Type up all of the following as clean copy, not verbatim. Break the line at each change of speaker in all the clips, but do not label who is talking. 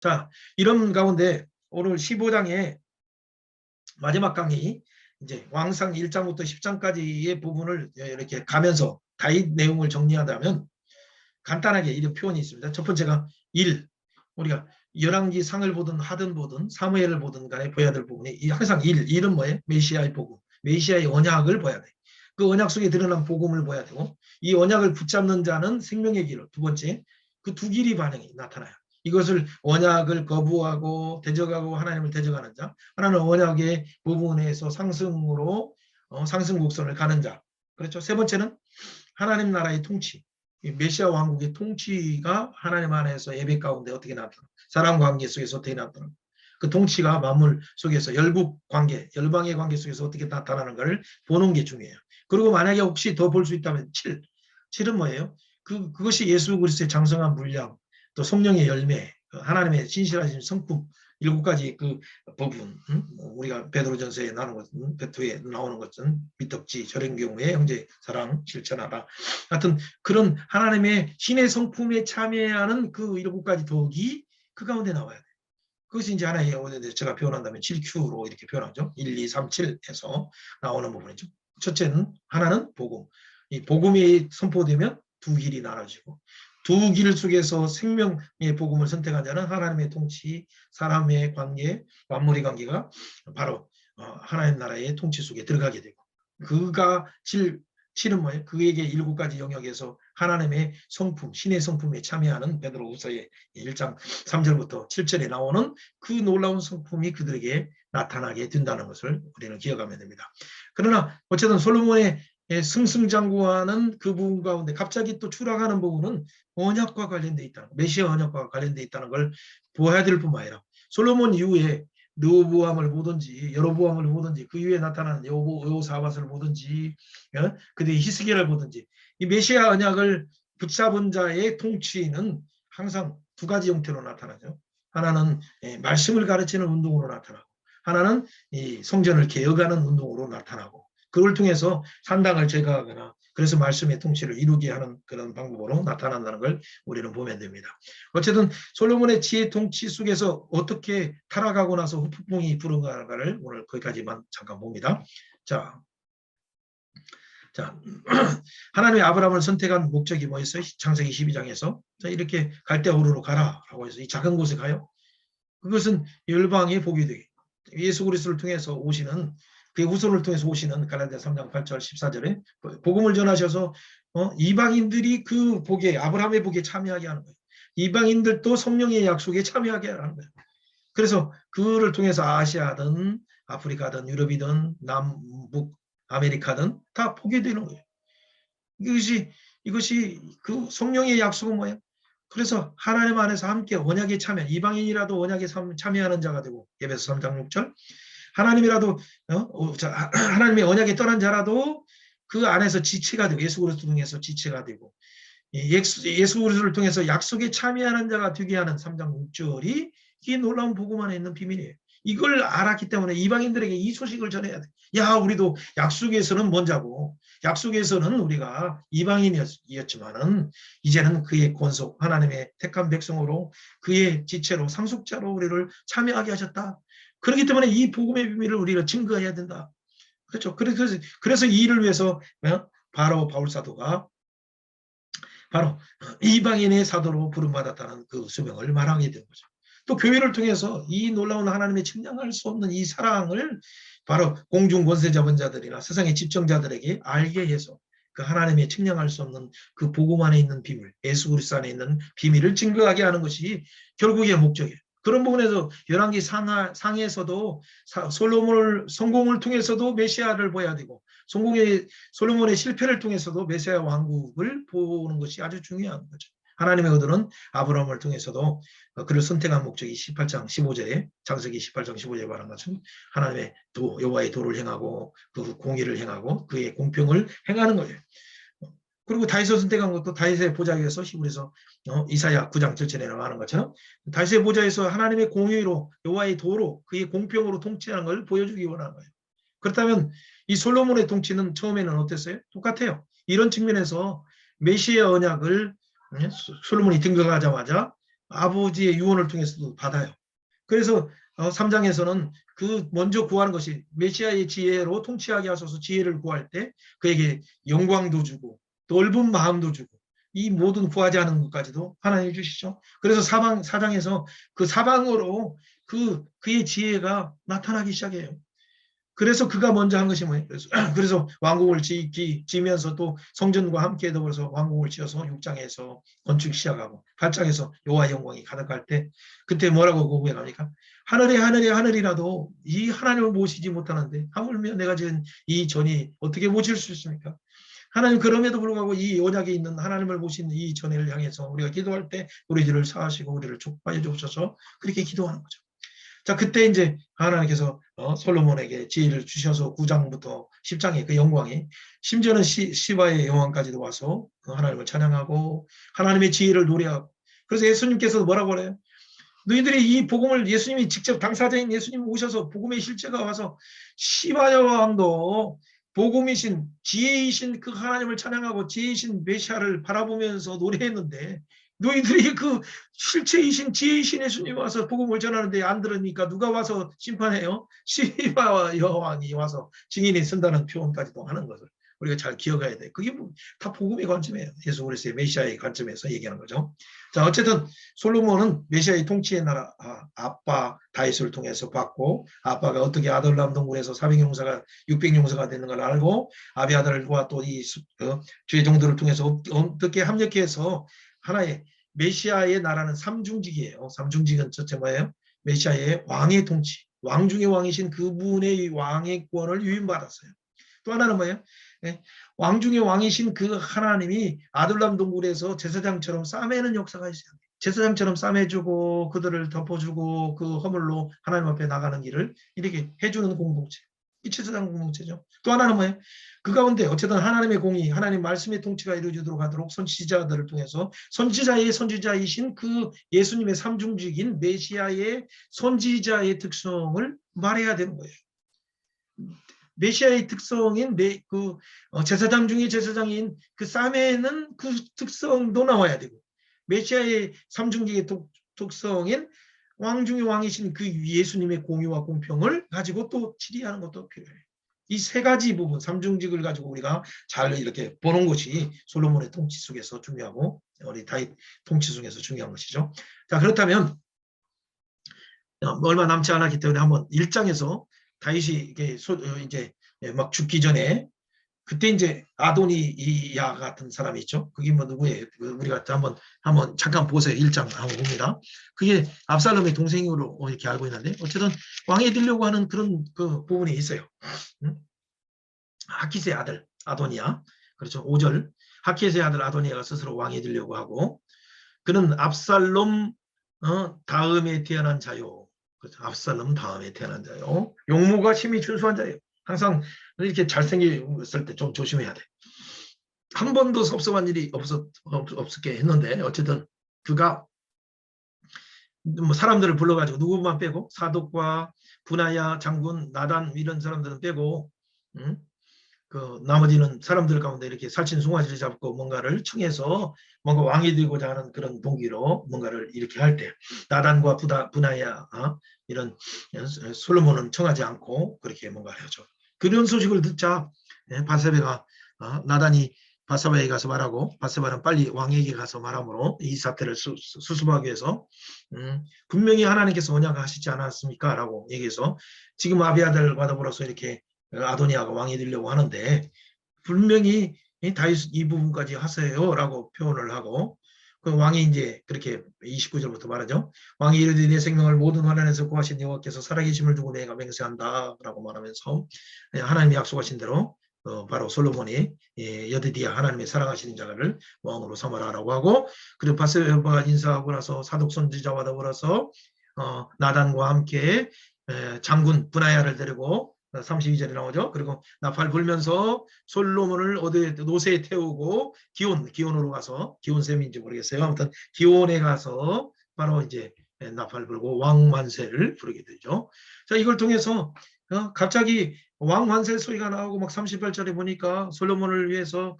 자, 이런 가운데 오늘 15장의 마지막 강의, 이제 왕상 1장부터 10장까지의 부분을 이렇게 가면서 다윗 내용을 정리하자면 간단하게 이런 표현이 있습니다. 첫 번째가 1. 우리가 열왕기 상을 보든 하든 보든 사무엘을 보든 간에 보아야 될 부분이 항상 1은 뭐예요? 메시아의 복음, 메시아의 언약을 봐야 돼. 그 언약 속에 드러난 복음을 봐야 되고, 이 언약을 붙잡는 자는 생명의 길로. 두 번째, 그 두 길이 반응이 나타나요. 이것을 언약을 거부하고 대적하고 하나님을 대적하는 자, 하나는 언약의 부분에서 상승으로 상승 곡선을 가는 자. 그렇죠. 세 번째는 하나님 나라의 통치, 메시아 왕국의 통치가 하나님 안에서 예배 가운데 어떻게 나타나, 사람 관계 속에서 어떻게 나타나, 그 통치가 만물 속에서 열국 관계, 열방의 관계 속에서 어떻게 나타나는 것을 보는 게 중요해요. 그리고 만약에 혹시 더 볼 수 있다면 7. 7은 뭐예요? 그것이 예수 그리스도의 장성한 분량, 또 성령의 열매, 하나님의 신실하신 성품, 7가지 그 부분, 우리가 베드로전서에 나오는 것은, 베드로에 나오는 것은 미덕지, 저런 경우에 형제 사랑 실천하라. 하여튼 그런 하나님의 신의 성품에 참여하는 그 7가지 덕이 그 가운데 나와야 돼요. 그것이 이제 하나의, 제가 표현한다면 7Q로 이렇게 표현하죠. 1, 2, 3, 7에서 나오는 부분이죠. 첫째는, 하나는 복음. 이 복음이 선포되면 두 길이 나눠지고, 두 길 속에서 생명의 복음을 선택한 자는 하나님의 통치, 사람의 관계, 만물의 관계가 바로 하나님 나라의 통치 속에 들어가게 되고, 그가 7은 뭐예요? 그에게 7가지 영역에서 하나님의 성품, 신의 성품에 참여하는 베드로후서의 1장 3절부터 7절에 나오는 그 놀라운 성품이 그들에게 나타나게 된다는 것을 우리는 기억하면 됩니다. 그러나 어쨌든 솔로몬의 승승장구하는 그 부분 가운데 갑자기 또 추락하는 부분은 언약과 관련되어 있다는, 메시아 언약과 관련되어 있다는 걸 보아야 될 뿐만 아니라, 솔로몬 이후에 르호보암을 보든지 여로보암을 보든지 그 이후에 나타나는 여호사밧을 보든지 그뒤 히스기야를 보든지 이 메시아 언약을 붙잡은 자의 통치는 항상 두 가지 형태로 나타나죠. 하나는 말씀을 가르치는 운동으로 나타나고, 하나는 이 성전을 개혁하는 운동으로 나타나고, 그걸 통해서 산당을 제거하거나 그래서 말씀의 통치를 이루게 하는 그런 방법으로 나타난다는 걸 우리는 보면 됩니다. 어쨌든 솔로몬의 지혜 통치 속에서 어떻게 타락하고 나서 후폭풍이 불어가는가를 오늘 거기까지만 잠깐 봅니다. 자, 하나님이 아브라함을 선택한 목적이 뭐였어요? 창세기 12장에서 이렇게 갈대호루로 가라라고 해서 이 작은 곳에 가요. 그것은 열방의 복이 되게, 예수 그리스도를 통해서 오시는, 그의 후손을 통해서 오시는 갈라디아 3장 8절 14절에 복음을 전하셔서 이방인들이 그 복에, 아브라함의 복에 참여하게 하는 거예요. 이방인들도 성령의 약속에 참여하게 하는 거예요. 그래서 그를 통해서 아시아든 아프리카든 유럽이든 남북 아메리카든 다 보게 되는 거예요. 이것이 그 성령의 약속은 뭐예요? 그래서 하나님 안에서 함께 언약에 참여, 이방인이라도 언약에 참여하는 자가 되고, 에베소 3장 6절, 하나님이라도 하나님의 언약에 떠난 자라도 그 안에서 지체가 되고, 예수 그리스도 통해서 지체가 되고, 예수 그리스도를 통해서 약속에 참여하는 자가 되게 하는 3장 6절이 이 놀라운 복음 안에 있는 비밀이에요. 이걸 알았기 때문에 이방인들에게 이 소식을 전해야 돼. 야, 우리도 약속에서는 먼저고, 약속에서는 우리가 이방인이었지만은 이제는 그의 권속, 하나님의 택한 백성으로 그의 지체로 상속자로 우리를 참여하게 하셨다. 그렇기 때문에 이 복음의 비밀을 우리가 증거해야 된다. 그렇죠. 그래서 이 일을 위해서 바로 바울 사도가 바로 이방인의 사도로 부름받았다는 그 수명을 말하게 된 거죠. 또 교회를 통해서 이 놀라운 하나님의 측량할 수 없는 이 사랑을 바로 공중 권세 잡은 자들이나 세상의 집정자들에게 알게 해서 그 하나님의 측량할 수 없는 그 복음 안에 있는 비밀, 예수 그리스도 안에 있는 비밀을 증거하게 하는 것이 결국의 목적이에요. 그런 부분에서 열왕기 상에서도 솔로몬을 성공을 통해서도 메시아를 보아야 되고, 솔로몬의 실패를 통해서도 메시아 왕국을 보는 것이 아주 중요한 거죠. 하나님의 의도는 아브라함을 통해서도 그를 선택한 목적이 18장 15절에, 창세기 18장 15절에 말한 것은 하나님의 여호와의 도를 행하고 그 공의를 행하고 그의 공평을 행하는 거예요. 그리고 다윗을 선택한 것도 다윗의 보좌에서 히브리서 이사야 9장 7절에 나오는 것처럼 다윗의 보좌에서 하나님의 공의로, 여호와의 도로, 그의 공평으로 통치하는 걸 보여주기 원하는 거예요. 그렇다면 이 솔로몬의 통치는 처음에는 어땠어요? 똑같아요. 이런 측면에서 메시아 언약을 솔로몬이 등극하자마자 아버지의 유언을 통해서도 받아요. 그래서 3장에서는 그 먼저 구하는 것이 메시아의 지혜로 통치하게 하소서 지혜를 구할 때 그에게 영광도 주고 넓은 마음도 주고 이 모든 구하지 않은 것까지도 하나님 주시죠. 그래서 4장에서 그 사방으로 그의 지혜가 나타나기 시작해요. 그래서 그가 먼저 한 것이 뭐예요? 그래서 왕궁을 지면서 또 성전과 함께 더불어서 왕궁을 지어서 6장에서 건축 시작하고 8장에서 여호와의 영광이 가득할 때 그때 뭐라고 고백합니까? 하늘이라도 이 하나님을 모시지 못하는데 하물며 내가 지은 이 전이 어떻게 모실 수 있습니까? 하나님 그럼에도 불구하고 이 언약에 있는 하나님을 모신 이 전을 향해서 우리가 기도할 때 우리 죄를 사하시고 우리를 축복하여 주옵소서 그렇게 기도하는 거죠. 자, 그때 이제 하나님께서 솔로몬에게 지혜를 주셔서 9장부터 10장의 그 영광이 심지어는 시바의 영광까지도 와서 그 하나님을 찬양하고 하나님의 지혜를 노래하고 그래서 예수님께서 뭐라고 그래요? 너희들이 이 복음을 예수님이 직접 당사자인 예수님 오셔서 복음의 실제가 와서 시바야 왕도 복음이신 지혜이신 그 하나님을 찬양하고 지혜이신 메시아를 바라보면서 노래했는데 너희들이 그 실체이신 지혜이신 예수님 와서 복음을 전하는데 안 들으니까 누가 와서 심판해요? 시바 여왕이 와서 증인이 쓴다는 표현까지도 하는 것을 우리가 잘 기억해야 돼. 그게 다 복음의 관점이에요. 예수 그리스도의 메시아의 관점에서 얘기하는 거죠. 자, 어쨌든 솔로몬은 메시아의 통치의 나라 아빠 다윗을 통해서 받고 아빠가 어떻게 아둘람 동굴에서 400용사가 600용사가 되는 걸 알고 아비아들과 또 이 주의 종들을 통해서 어떻게 합력해서 하나의 메시아의 나라는 삼중직이에요. 삼중직은 첫째 뭐예요? 메시아의 왕의 통치, 왕 중의 왕이신 그분의 왕의 권을 유인받았어요. 또 하나는 뭐예요? 네, 왕 중의 왕이신 그 하나님이 아둘람 동굴에서 제사장처럼 싸매는 역사가 있어요. 제사장처럼 싸매주고 그들을 덮어주고 그 허물로 하나님 앞에 나가는 길을 이렇게 해주는 공동체. 이 제사장 공동체죠. 또 하나는 뭐예요? 그 가운데 어쨌든 하나님의 공의, 하나님 말씀의 통치가 이루어지도록 하도록 선지자들을 통해서 선지자의 선지자이신 그 예수님의 삼중직인 메시아의 선지자의 특성을 말해야 되는 거예요. 메시아의 특성인 제사장 중에 제사장인 그 싸매는 그 특성도 나와야 되고 메시아의 삼중직의 특성인 왕 중의 왕이신 그 예수님의 공의와 공평을 가지고 또 치리하는 것도 필요해요. 이 세 가지 부분, 삼중직을 가지고 우리가 잘 이렇게 보는 것이 솔로몬의 통치 속에서 중요하고 우리 다윗 통치 속에서 중요한 것이죠. 자, 그렇다면 얼마 남지 않았기 때문에 한번 1장에서 다윗이 이제 막 죽기 전에 그때 이제 아도니야 같은 사람이 있죠. 그게 뭐 누구예요? 우리가 한번 잠깐 보세요. 1장 한번 봅니다. 그게 압살롬의 동생으로 이렇게 알고 있는데 어쨌든 왕이 되려고 하는 그런 그 부분이 있어요. 하킷의 아들 아도니야. 그렇죠. 5절. 하킷의 아들 아도니야가 스스로 왕이 되려고 하고 그는 압살롬 다음에 태어난 자요. 그렇죠. 압살롬 다음에 태어난 자요. 용모가 심히 준수한 자예요. 항상 이렇게 잘생겼을 때 좀 조심해야 돼. 한 번도 섭섭한 일이 없었게 했는데 어쨌든 그가 뭐 사람들을 불러가지고 누구만 빼고 사독과 분하야 장군 나단 이런 사람들은 빼고 그 나머지는 사람들 가운데 이렇게 살찐송아지를 잡고 뭔가를 청해서 뭔가 왕이 되고자 하는 그런 동기로 뭔가를 이렇게 할 때 나단과 분하야 이런 솔로몬은 청하지 않고 그렇게 뭔가를 하죠. 그런 소식을 듣자 바세바가 나단이 바세바에게 가서 말하고 바세바는 빨리 왕에게 가서 말하므로 이 사태를 수습하기 위해서 분명히 하나님께서 언약하시지 않았습니까? 라고 얘기해서 지금 아비아들과 더불어서 이렇게 아도니아가 왕이 되려고 하는데 분명히 다윗 이 부분까지 하세요 라고 표현을 하고 그 왕이 이제 그렇게 29절부터 말하죠. 왕이 이르되 내 생명을 모든 환난에서 구하신 여호와께서 살아계심을 두고 내가 맹세한다 라고 말하면서 하나님이 약속하신 대로 바로 솔로몬이 여드디야 하나님의 사랑하시는 자를 왕으로 삼아라라고 하고 그리고 바세바가 인사하고 나서 사독 선지자와 더불어서 나단과 함께 장군 분하야를 데리고 32절에 나오죠. 그리고 나팔 불면서 솔로몬을 어디 노새에 태우고 기온으로 가서 기온샘인지 모르겠어요. 아무튼 기온에 가서 바로 이제 나팔 불고 왕만세를 부르게 되죠. 자, 이걸 통해서 갑자기 왕만세 소리가 나오고 막 38절에 보니까 솔로몬을 위해서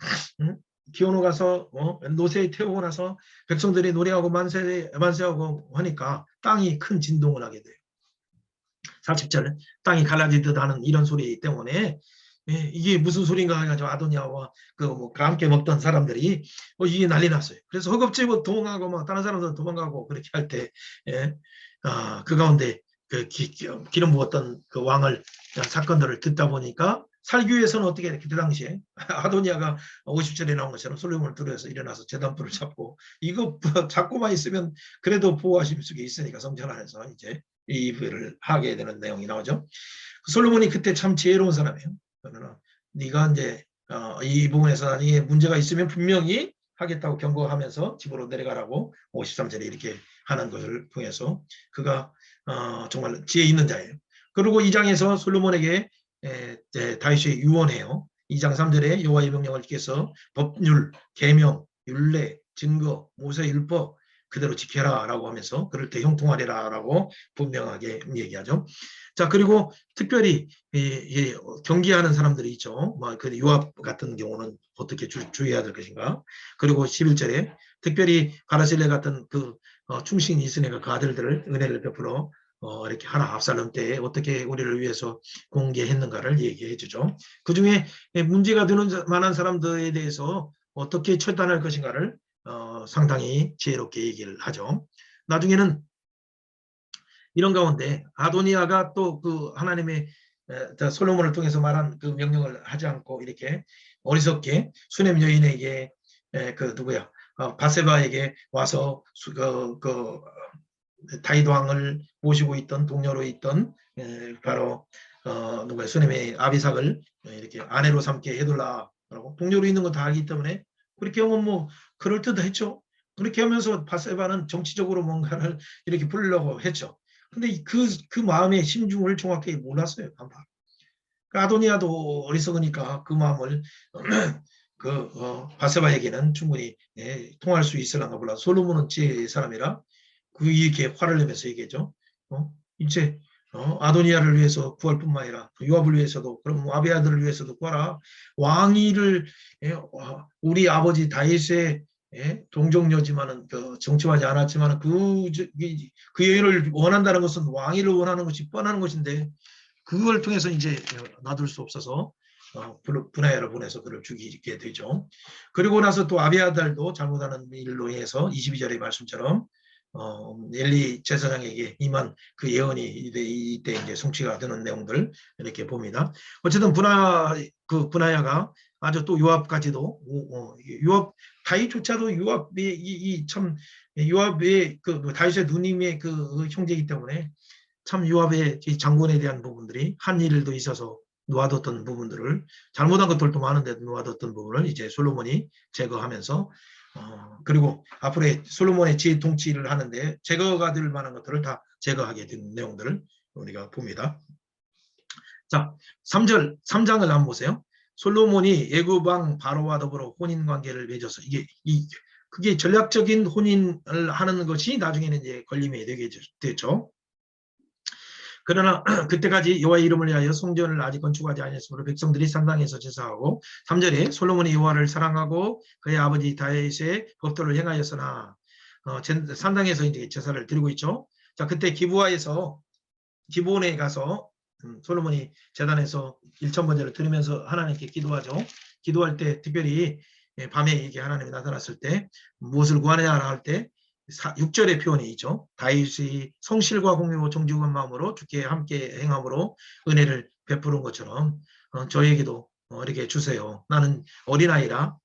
기어노 가서 노새에 태우고 나서 백성들이 노래하고 만세하고 하니까 땅이 큰 진동을 하게 돼요. 40절 땅이 갈라지듯 하는 이런 소리 때문에 이게 무슨 소린가 해가지고 아도니아와 함께 먹던 사람들이 이게 난리 났어요. 그래서 허겁지겁 도망가고 막 다른 사람들 도망가고 그렇게 할 때 그 가운데 기름 부었던 그 왕을 사건들을 듣다 보니까 살기 위해서는 어떻게 그때 당시에 아도니아가 50절에 나온 것처럼 솔로몬을 두려워서 일어나서 제단불을 잡고 이거 잡고만 있으면 그래도 보호하실 수 있으니까 성전 안에서 이제 이 일을 하게 되는 내용이 나오죠. 솔로몬이 그때 참 지혜로운 사람이에요. 그러나 네가 이제 이 부분에서 이게 문제가 있으면 분명히 하겠다고 경고하면서 집으로 내려가라고 53절에 이렇게 하는 것을 통해서 그가 정말 지혜 있는 자예요. 그리고 2장에서 솔로몬에게 다윗이 유언해요. 2장 3절에 여호와의 명령을 지켜서 법률, 계명, 율례, 증거, 모세 율법 그대로 지켜라 라고 하면서 그럴 때 형통하리라 라고 분명하게 얘기하죠. 자, 그리고 특별히 경계하는 사람들이 있죠. 그 요압 같은 경우는 어떻게 주의해야 될 것인가. 그리고 11절에 특별히 바라실레 같은 그 충신이 있으니까 그 아들들을 은혜를 베풀어 이렇게 하나 압살롬 때에 어떻게 우리를 위해서 공개했는가를 얘기해 주죠. 그 중에 문제가 되는 만한 사람들에 대해서 어떻게 처단할 것인가를 상당히 지혜롭게 얘기를 하죠. 나중에는 이런 가운데 아도니아가 또 그 하나님의 솔로몬을 통해서 말한 그 명령을 하지 않고 이렇게 어리석게 수냄 여인에게 그 누구야 바세바에게 와서 다윗 왕을 모시고 있던 동료로 있던 바로 누구야 수냄의 아비삭을 이렇게 아내로 삼게 해둘라라고 동료로 있는 건 다 알기 때문에 그렇게 하면 뭐 그럴듯했죠. 그렇게 하면서 바세바는 정치적으로 뭔가를 이렇게 풀려고 했죠. 근데 그 마음의 심중을 정확히 몰랐어요. 아도니아도 어리석으니까 그 마음을 바세바에게는 충분히 통할 수 있을런가 몰라. 솔로몬은 지혜의 사람이라 이렇게 화를 내면서 얘기했죠. 이제 아도니아를 위해서 구할 뿐만 아니라 요압을 위해서도 그럼 아비 아들을 위해서도 구하라. 왕위를 우리 아버지 다윗의 동정녀지만은 정치하지 않았지만은 그 여인을 원한다는 것은 왕위를 원하는 것이 뻔한 것인데 그걸 통해서 이제 놔둘 수 없어서 분하야를 보내서 그를 죽이게 되죠. 그리고 나서 또 아비아달도 잘못하는 일로 인해서 22절의 말씀처럼 엘리 제사장에게 임한 그 예언이 이때 이제 성취가 되는 내용들 이렇게 봅니다. 어쨌든 분하야가 아주 또 요압까지도 요압 다윗조차도 요압이 참 요압의 그 다윗의 누님의 그 형제이기 때문에 참 요압의 장군에 대한 부분들이 한 일도 있어서 놓아뒀던 부분들을 잘못한 것들도 많은데 놓아뒀던 부분을 이제 솔로몬이 제거하면서 그리고 앞으로 솔로몬의 지혜 통치를 하는데 제거가 될 만한 것들을 다 제거하게 된 내용들을 우리가 봅니다. 자, 3장을 한번 보세요. 솔로몬이 애굽왕 바로와 더불어 혼인 관계를 맺어서 그게 전략적인 혼인을 하는 것이 나중에는 이제 걸림이 되게 됐죠. 그러나 그때까지 여호와의 이름을 위하여 성전을 아직 건축하지 아니했으므로 백성들이 산당에서 제사하고 3절에 솔로몬이 여호와를 사랑하고 그의 아버지 다윗의 법도를 행하였으나 산당에서 이제 제사를 드리고 있죠. 자, 그때 기브온에 가서 솔로몬이 제단에서 일천번제를 드리면서 하나님께 기도하죠. 기도할 때 특별히 밤에 이게 하나님이 나타났을 때 무엇을 구하느냐 할 때 6절의 표현이 있죠. 다윗이 성실과 공의와 정직한 마음으로 주께 함께 행함으로 은혜를 베푸는 것처럼 저에게도 이렇게 주세요. 나는 어린아이라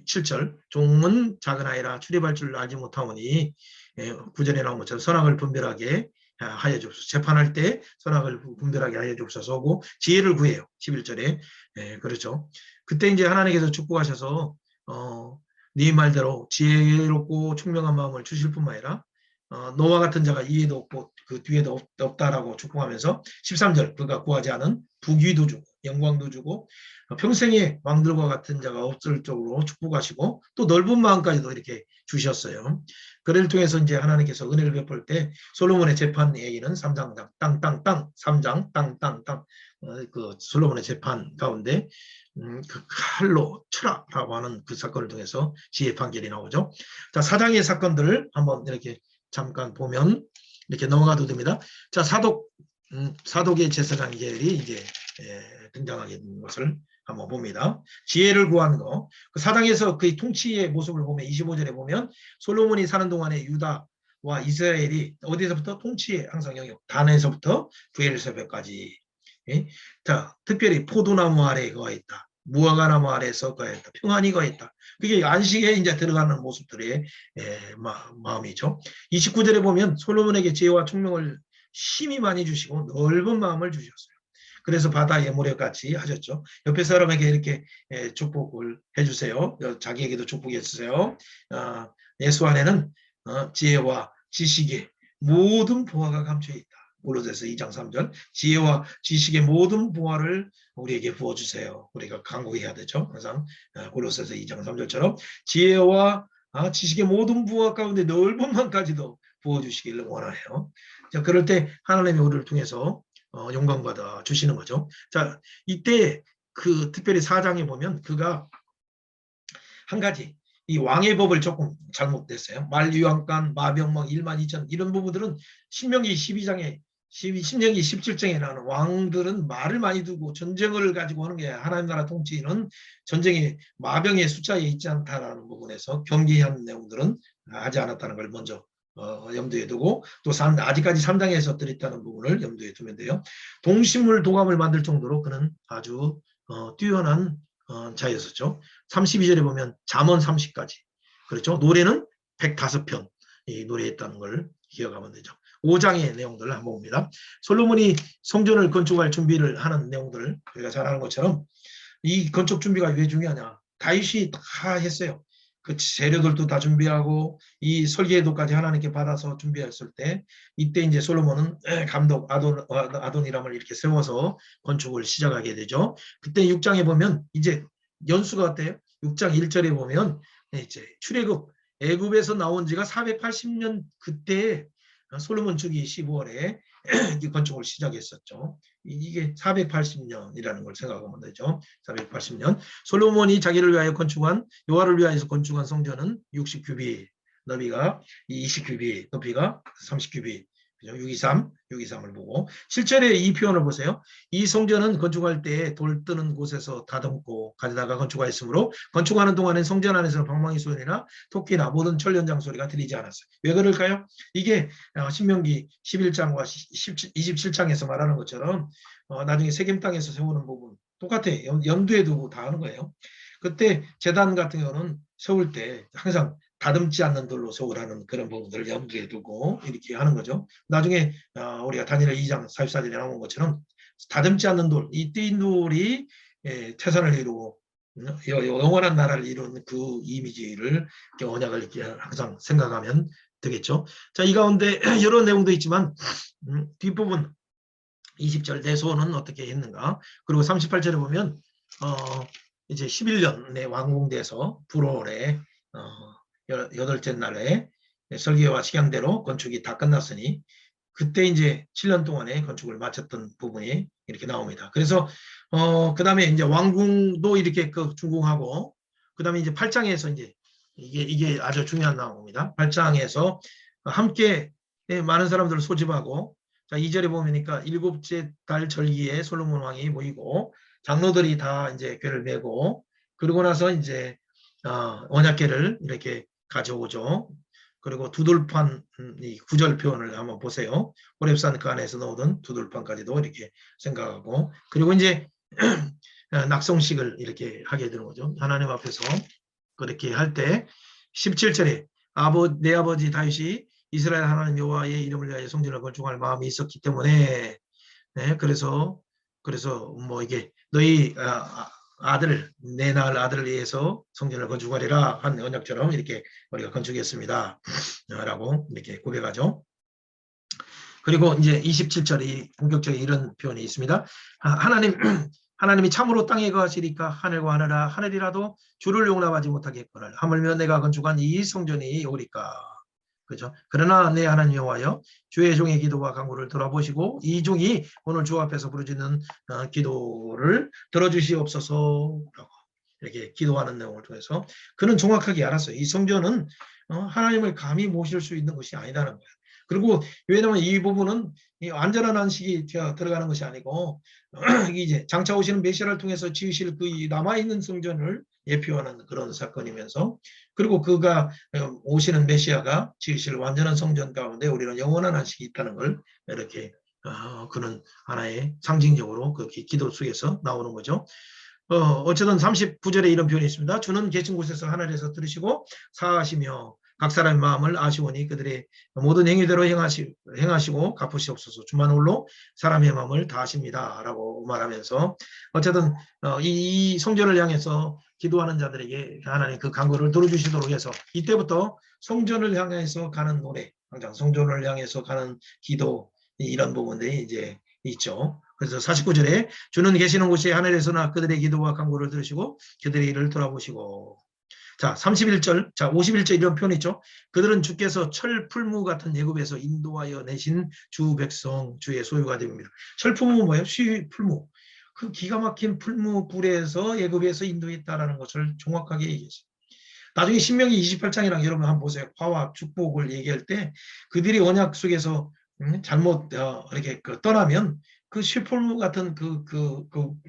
7절 종은 작은 아이라 출입할 줄 알지 못하오니 9절에 나온 것처럼 선악을 분별하게 하여 주옵소서. 재판할 때 선악을 분별하게 하여 주옵소서 하고 지혜를 구해요. 11절에 그렇죠. 그때 이제 하나님께서 축복하셔서 네 말대로 지혜롭고 총명한 마음을 주실 뿐만 아니라 너와 같은 자가 이해도 없고 그 뒤에도 없다라고 축복하면서 13절 그가 구하지 않은 부귀도 주고 영광도 주고 평생에 왕들과 같은 자가 없을 쪽으로 축복하시고 또 넓은 마음까지도 이렇게 주셨어요. 그를 통해서 이제 하나님께서 은혜를 베풀 때 솔로몬의 재판 얘기는 3장 땅땅땅 3장 땅땅땅 그 솔로몬의 재판 가운데 그 칼로 쳐라라고 하는 그 사건을 통해서 지혜 판결이 나오죠. 자, 4장의 사건들을 한번 이렇게 잠깐 보면 이렇게 넘어가도 됩니다. 자, 사독의 제사장계열이 이제 등장하게 된 것을 한번 봅니다. 지혜를 구한 거. 그 4장에서 그 통치의 모습을 보면 25절에 보면 솔로몬이 사는 동안에 유다와 이스라엘이 어디서부터 통치의 항상 영역 단에서부터 브엘세바까지. 자, 특별히 포도나무 아래에 거했다. 무화과나무 아래에서 거했다. 평안히 거했다. 그게 안식에 이제 들어가는 모습들의 마음이죠. 29절에 보면 솔로몬에게 지혜와 총명을 심히 많이 주시고 넓은 마음을 주셨어요. 그래서 바다의 모래같이 하셨죠. 옆에 사람에게 이렇게 축복을 해주세요. 자기에게도 축복해 주세요. 예수 안에는 지혜와 지식의 모든 보화가 감춰 있다. 골로새서 2장 3절 지혜와 지식의 모든 보화를 우리에게 부어주세요. 우리가 간구해야 되죠. 항상 골로새서 2장 3절처럼 지혜와 지식의 모든 부와 가운데 넓은 만까지도 부어주시기를 원하네요. 자, 그럴 때 하나님이 우리를 통해서 영광받아 주시는 거죠. 자, 이때 그 특별히 4장에 보면 그가 한 가지 이 왕의 법을 조금 잘못됐어요. 만류왕간, 마병막, 12,000 이런 부분들은 신명기 12장에 신명기 17장에 나오는 왕들은 말을 많이 두고 전쟁을 가지고 하는 게 하나님 나라 통치는 전쟁의 마병의 숫자에 있지 않다라는 부분에서 경계한 내용들은 하지 않았다는 걸 먼저 염두에 두고 또 아직까지 3장에서 드렸다는 부분을 염두에 두면 돼요. 동심을 동함을 만들 정도로 그는 아주 뛰어난 자였었죠. 32절에 보면 잠언 30까지 그렇죠. 노래는 105편 노래했다는 걸 기억하면 되죠. 5장의 내용들을 한번 봅니다. 솔로몬이 성전을 건축할 준비를 하는 내용들 우리가 잘 아는 것처럼 이 건축 준비가 왜 중요하냐. 다윗이 다 했어요. 그 재료들도 다 준비하고 이 설계도까지 하나님께 받아서 준비했을 때 이때 이제 솔로몬은 감독 아도니람을 이렇게 세워서 건축을 시작하게 되죠. 그때 6장에 보면 이제 연수가 어때요? 6장 1절에 보면 이제 출애굽 애굽에서 나온 지가 480년 그때 솔로몬 주기 15월에 건축을 시작했었죠. 이게 480년이라는 걸 생각하면 되죠. 480년. 솔로몬이 자기를 위하여 건축한 여호와를 위하여서 건축한 성전은 60규빗 너비가 20규빗 높이가 30규빗 623을 보고 실제로 이 표현을 보세요. 이 성전은 건축할 때 돌 뜨는 곳에서 다듬고 가져다가 건축하였으므로 건축하는 동안에 성전 안에서 방망이 소리나 토끼나 모든 천연장 소리가 들리지 않았어요. 왜 그럴까요? 이게 신명기 11장과 27장에서 말하는 것처럼 나중에 세겜 땅에서 세우는 부분 똑같아요. 염두에 두고 다 하는 거예요. 그때 제단 같은 경우는 세울 때 항상 다듬지 않는 돌로 세우라는 그런 부분들을 염두에 두고 이렇게 하는 거죠. 나중에 우리가 다니엘 2장 44절에 나온 것처럼 다듬지 않는 돌, 이 띈 돌이 태산을 이루고 영원한 나라를 이루는 그 이미지를 언약을 이렇게 항상 생각하면 되겠죠. 자, 이 가운데 여러 내용도 있지만 뒷부분 20절 내 소원은 어떻게 했는가. 그리고 38절에 보면 이제 11년에 완공돼서 불월에 여덟째 날에 설계와 식양대로 건축이 다 끝났으니 그때 이제 7년 동안에 건축을 마쳤던 부분이 이렇게 나옵니다. 그래서 그 다음에 이제 왕궁도 이렇게 준공하고 그 다음에 이제 8장에서 이제 이게 아주 중요한 내용입니다. 8장에서 함께 많은 사람들을 소집하고 자 2절에 보니까 7째 달 절기에 솔로몬 왕이 모이고 장로들이 다 이제 궤를 메고 그러고 나서 이제 언약궤를 이렇게 가져오죠. 그리고 두들판 이 구절 표현을 한번 보세요. 호렙산 그 안에서 나오던 두들판까지도 이렇게 생각하고 그리고 이제 낙성식을 이렇게 하게 되는 거죠. 하나님 앞에서 그렇게 할 때 17절에 내 아버지 다윗이 이스라엘 하나님 여호와의 이름을 위하여 성전을 건축할 마음이 있었기 때문에 그래서 뭐 이게 너희 아들 내 낳을 아들을 위해서 성전을 건축하리라 한 언약처럼 이렇게 우리가 건축했습니다 라고 이렇게 고백하죠. 그리고 이제 27절이 본격적인 이런 표현이 있습니다. 하나님이 참으로 땅에 거하시리까 하늘과 하늘아 하늘이라도 주를 용납하지 못하겠거늘 하물며 내가 건축한 이 성전이 오리까. 그죠? 그러나 내 하나님 여호와여 주의 종의 기도와 간구를 돌아보시고 이 종이 오늘 주 앞에서 부르짖는 기도를 들어주시옵소서라고 이렇게 기도하는 내용을 통해서 그는 정확하게 알았어요. 이 성전은 하나님을 감히 모실 수 있는 것이 아니다는 거예요. 그리고 왜냐하면 이 부분은 이 완전한 안식이 들어가는 것이 아니고 이제 장차 오시는 메시아를 통해서 지으실 그 남아있는 성전을 예표하는 그런 사건이면서 그리고 그가 오시는 메시아가 지으실 완전한 성전 가운데 우리는 영원한 안식이 있다는 걸 이렇게 그는 하나의 상징적으로 그 기도 속에서 나오는 거죠. 어쨌든 39절에 이런 표현이 있습니다. 주는 계신 곳에서 하늘에서 들으시고 사하시며 각 사람의 마음을 아시오니 그들의 모든 행위대로 행하시고 갚으시옵소서. 주만 홀로 사람의 마음을 다 아십니다. 라고 말하면서 어쨌든 이 성전을 향해서 기도하는 자들에게 하나님 그 간구를 들어주시도록 해서 이때부터 성전을 향해서 가는 노래, 항상 성전을 향해서 가는 기도 이런 부분들이 이제 있죠. 그래서 49절에 주는 계시는 곳이 하늘에서나 그들의 기도와 간구를 들으시고 그들의 일을 돌아보시고 자 31절 자 51절 이런 표현이 있죠. 그들은 주께서 철풀무 같은 애굽에서 인도하여 내신 주 백성 주의 소유가 됩니다. 철풀무는 뭐예요? 쉬풀무. 그 기가 막힌 풀무 굴에서 애굽에서 인도했다라는 것을 정확하게 얘기했어요. 나중에 신명기 28장이랑 여러분 한번 보세요. 화와 축복을 얘기할 때 그들이 언약 속에서 잘못 이렇게 떠나면 그 슈퍼무 같은 그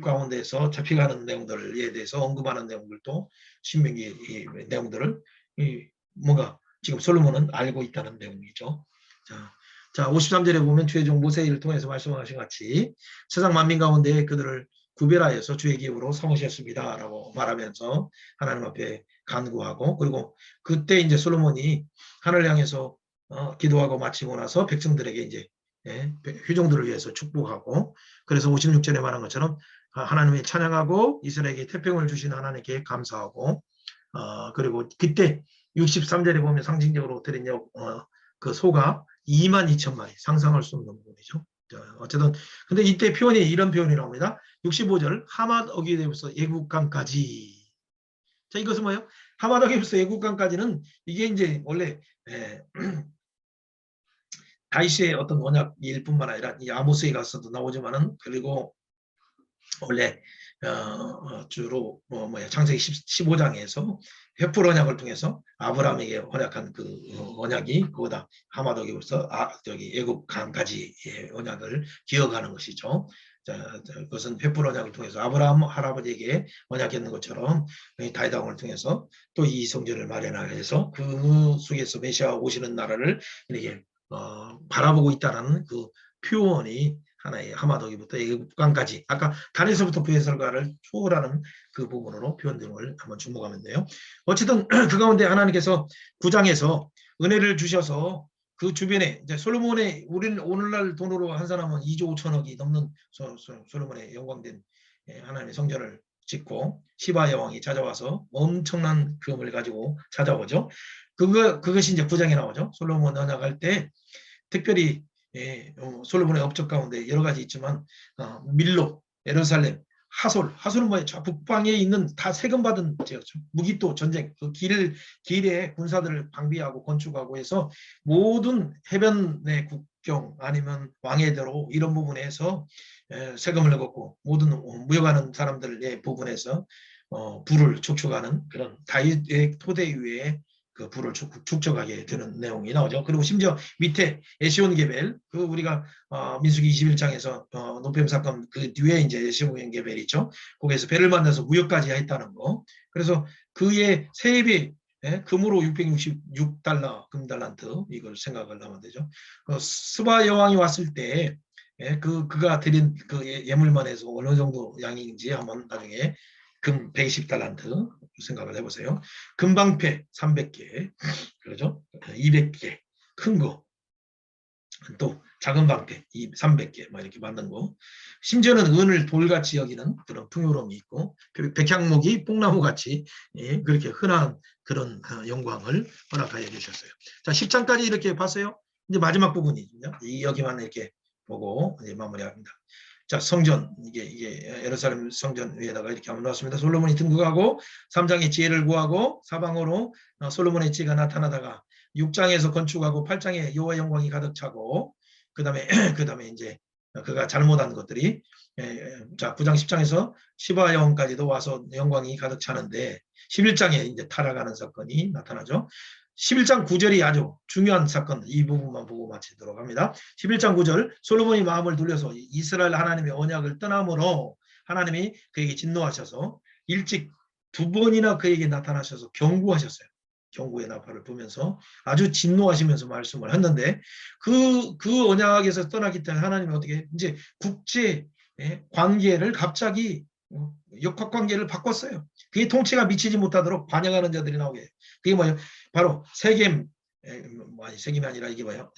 가운데서 잡혀가는 내용들에 대해서 언급하는 내용들도 신명기 내용들을 뭔가 지금 솔로몬은 알고 있다는 내용이죠. 자 53절에 보면 주의 종 모세를 통해서 말씀하신 같이 세상 만민 가운데 그들을 구별하여서 주의 기업으로 삼으셨습니다라고 말하면서 하나님 앞에 간구하고 그리고 그때 이제 솔로몬이 하늘 향해서 기도하고 마치고 나서 백성들에게 이제 휴종들을 위해서 축복하고 그래서 56절에 말한 것처럼 하나님의 찬양하고 이스라엘에게 태평을 주신 하나님께 감사하고 그리고 그때 63절에 보면 상징적으로 드린 그 소가 22,000마리 상상할 수 없는 부분이죠. 어쨌든 근데 이때 표현이 이런 표현이 나옵니다. 65절 하맛 어기에부터 애국강까지. 자 이것은 뭐예요? 하맛 어기에부터 애국강까지는 이게 이제 원래 다윗의 어떤 언약일 뿐만 아니라 이 아모스에 가서도 나오지만은 그리고 원래 주로 창세기 15장에서 횃불 언약을 통해서 아브라함에게 언약한 그 언약이 그거다 하마도기부터 저기 애굽 강까지의 언약을 기억하는 것이죠. 자, 그것은 횃불 언약을 통해서 아브라함 할아버지에게 언약했는 것처럼 다윗 왕을 통해서 또 이 성전을 마련해서 그 속에서 메시아 오시는 나라를 이렇게 바라보고 있다는 그 표현이 하나의 하마도기부터 애국강까지 아까 단에서부터 부해설가를 초월하는 그 부분으로 표현된 걸 한번 주목하면 돼요. 어쨌든 그 가운데 하나님께서 9장에서 은혜를 주셔서 그 주변에 이제 솔로몬의 우리는 오늘날 돈으로 한 사람은 2조 5천억이 넘는 솔로몬의 영광된 하나님의 성전을 짓고 시바 여왕이 찾아와서 엄청난 금을 가지고 찾아오죠. 그것이 이제 9장에 나오죠. 솔로몬 언약할 때 특별히 솔로몬의 업적 가운데 여러 가지 있지만 밀로, 예루살렘, 하솔은 뭐예요? 저 북방에 있는 다 세금받은 지역죠. 무기또 전쟁, 그 길에 군사들을 방비하고 건축하고 해서 모든 해변의 국경 아니면 왕해대로 이런 부분에서 세금을 내고 모든 무역하는 사람들의 부분에서 부를 축적하는 그런 다윗의 토대 위에 그 부를 축적하게 되는 내용이 나오죠. 그리고 심지어 밑에 에시온 게벨, 그 우리가 민수기 21장에서 노뱀 사건 그 뒤에 이제 에시온 게벨이 있죠. 거기에서 배를 만나서 무역까지 했다는 거. 그래서 그의 세배 금으로 666달러 금달란트 이걸 생각을 하면 되죠. 스바 여왕이 왔을 때 그가 드린 그 예물만 해서 어느 정도 양인지 한번 나중에 금 120달란트 생각을 해보세요. 금방패 300개, 그렇죠? 200개, 큰 거. 또 작은 방패 300개 막 이렇게 만든 거. 심지어는 은을 돌같이 여기는 그런 풍요로움이 있고 그리고 백향목이 뽕나무같이 그렇게 흔한 그런 영광을 허락하여 주셨어요. 자 10장까지 이렇게 봤어요. 이제 마지막 부분이죠. 여기만 이렇게 보고 이제 마무리합니다. 자, 성전, 이게 예루살렘 성전 위에다가 이렇게 한번 놨습니다. 솔로몬이 등극하고 3장에 지혜를 구하고 사방으로 솔로몬의 지혜가 나타나다가 6장에서 건축하고 8장에 여호와 영광이 가득 차고 그다음에 그다음에 이제 그가 잘못한 것들이 자 9장 10장에서 시바 영까지도 와서 영광이 가득 차는데 11장에 이제 타락하는 사건이 나타나죠. 11장 9절이 아주 중요한 사건, 이 부분만 보고 마치도록 합니다. 11장 9절, 솔로몬이 마음을 돌려서 이스라엘 하나님의 언약을 떠남으로 하나님이 그에게 진노하셔서 일찍 2번이나 그에게 나타나셔서 경고하셨어요. 경고의 나팔을 보면서 아주 진노하시면서 말씀을 했는데 그 언약에서 떠나기 때문에 하나님이 어떻게 이제 국제 관계를 갑자기 역학관계를 바꿨어요. 그게 통치가 미치지 못하도록 반역하는 자들이 나오게. 그게 뭐예요? 바로 세겜, 세겜이 아니라 이게 뭐예요?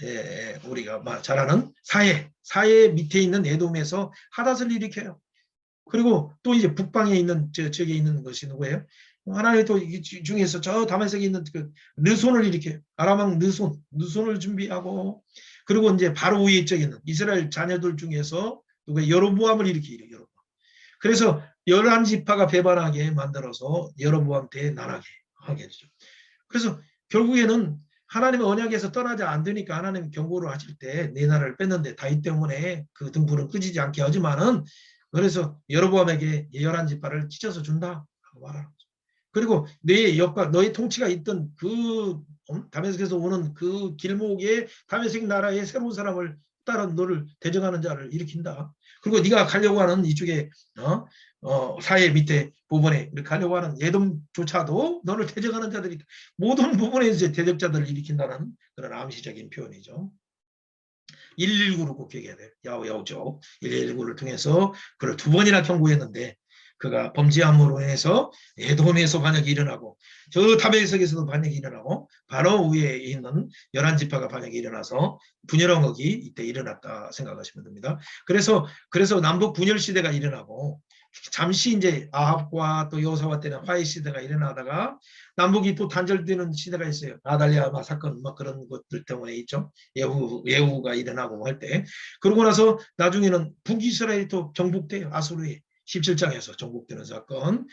우리가 잘 아는 사해 밑에 있는 에돔에서 하닷을 일으켜요. 그리고 또 이제 북방에 있는 저기에 있는 것이 누구예요? 하나님 또 중에서 저 다메섹에 있는 그 르손을 일으켜요. 아람왕 르손을 준비하고 그리고 이제 바로 위에 쪽에 있는 이스라엘 자녀들 중에서 누구예요? 여로보암을 일으켜요. 여로보암. 그래서 11지파가 배반하게 만들어서 여로보암 대난하게 하게 되죠. 그래서 결국에는 하나님의 언약에서 떠나지 않으니까 하나님 경고를 하실 때 내 나라를 뺐는데 다윗 때문에 그 등불은 끄지지 않게 하지만은 그래서 여로보암에게 11지파를 찢어서 준다 하고 말하는 거죠. 그리고 내 역과 너의 통치가 있던 그 다메섹에서 오는 그 길목에 다메섹 나라의 새로운 사람을 따라 너를 대적하는 자를 일으킨다. 그리고 네가 가려고 하는 이쪽에 사해 밑에 부분에 가려고 하는 예돔조차도 너를 대적하는 자들이 모든 부분에 이제 대적자들을 일으킨다는 그런 암시적인 표현이죠. 119를 꼭 기억해야 돼요. 야오야오죠. 119를 통해서 그를 2번이나 경고했는데 그가 범죄함으로 인해서 에돔에서 반역이 일어나고 저 다메섹에서도 반역이 일어나고 바로 위에 있는 11지파가 반역이 일어나서 분열왕국이 이때 일어났다 생각하시면 됩니다. 그래서 남북 분열 시대가 일어나고 잠시 이제 아합과 또 여호사밧 때는 화해 시대가 일어나다가 남북이 또 단절되는 시대가 있어요. 아달랴 사건 막 그런 것들 때문에 있죠. 예후가 일어나고 할 때. 그러고 나서 나중에는 북이스라엘이 또 정복돼요. 아수르에. 17장에서 정복되는 사건.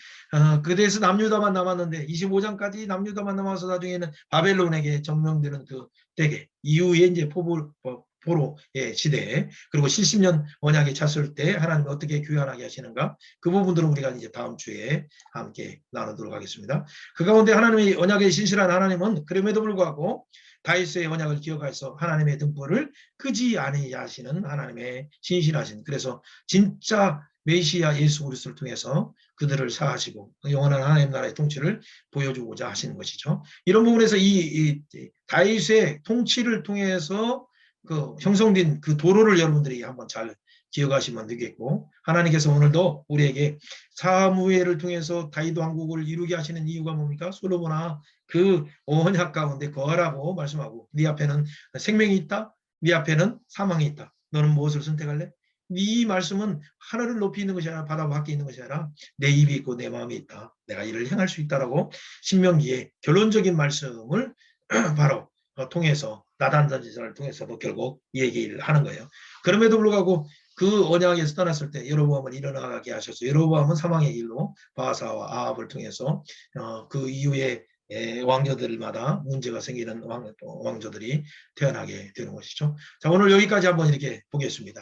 그래서 남유다만 남았는데 25장까지 남유다만 남아서 나중에는 바벨론에게 점령되는 그 때게 이후에 이제 포로의 시대 그리고 70년 언약이 찼을 때 하나님이 어떻게 교환하게 하시는가 그 부분들은 우리가 이제 다음 주에 함께 나누도록 하겠습니다. 그 가운데 하나님의 언약의 신실한 하나님은 그럼에도 불구하고 다윗의 언약을 기억해서 하나님의 등불을 끄지 아니하게 하시는 하나님의 신실하신 그래서 진짜 메시아 예수 그리스도를 통해서 그들을 사하시고 영원한 하나님 나라의 통치를 보여주고자 하시는 것이죠. 이런 부분에서 이 다윗의 통치를 통해서 그 형성된 그 도로를 여러분들이 한번 잘 기억하시면 되겠고 하나님께서 오늘도 우리에게 사무엘을 통해서 다윗 왕국을 이루게 하시는 이유가 뭡니까? 솔로몬아 그 언약 가운데 거하라고 말씀하고 네 앞에는 생명이 있다. 네 앞에는 사망이 있다. 너는 무엇을 선택할래? 이 말씀은 하늘을 높이 있는 것이 아니라 바다 밖에 있는 것이 아니라 내 입이 있고 내 마음이 있다. 내가 이를 행할 수 있다라고 신명기의 결론적인 말씀을 바로 통해서 나단 선지자를 통해서도 결국 얘기를 하는 거예요. 그럼에도 불구하고 그 언약에서 떠났을 때 여로보암을 일어나게 하셔서 여로보암은 사망의 길로 바하사와 아합을 통해서 그 이후에 왕조들마다 문제가 생기는 왕조들이 태어나게 되는 것이죠. 자, 오늘 여기까지 한번 이렇게 보겠습니다.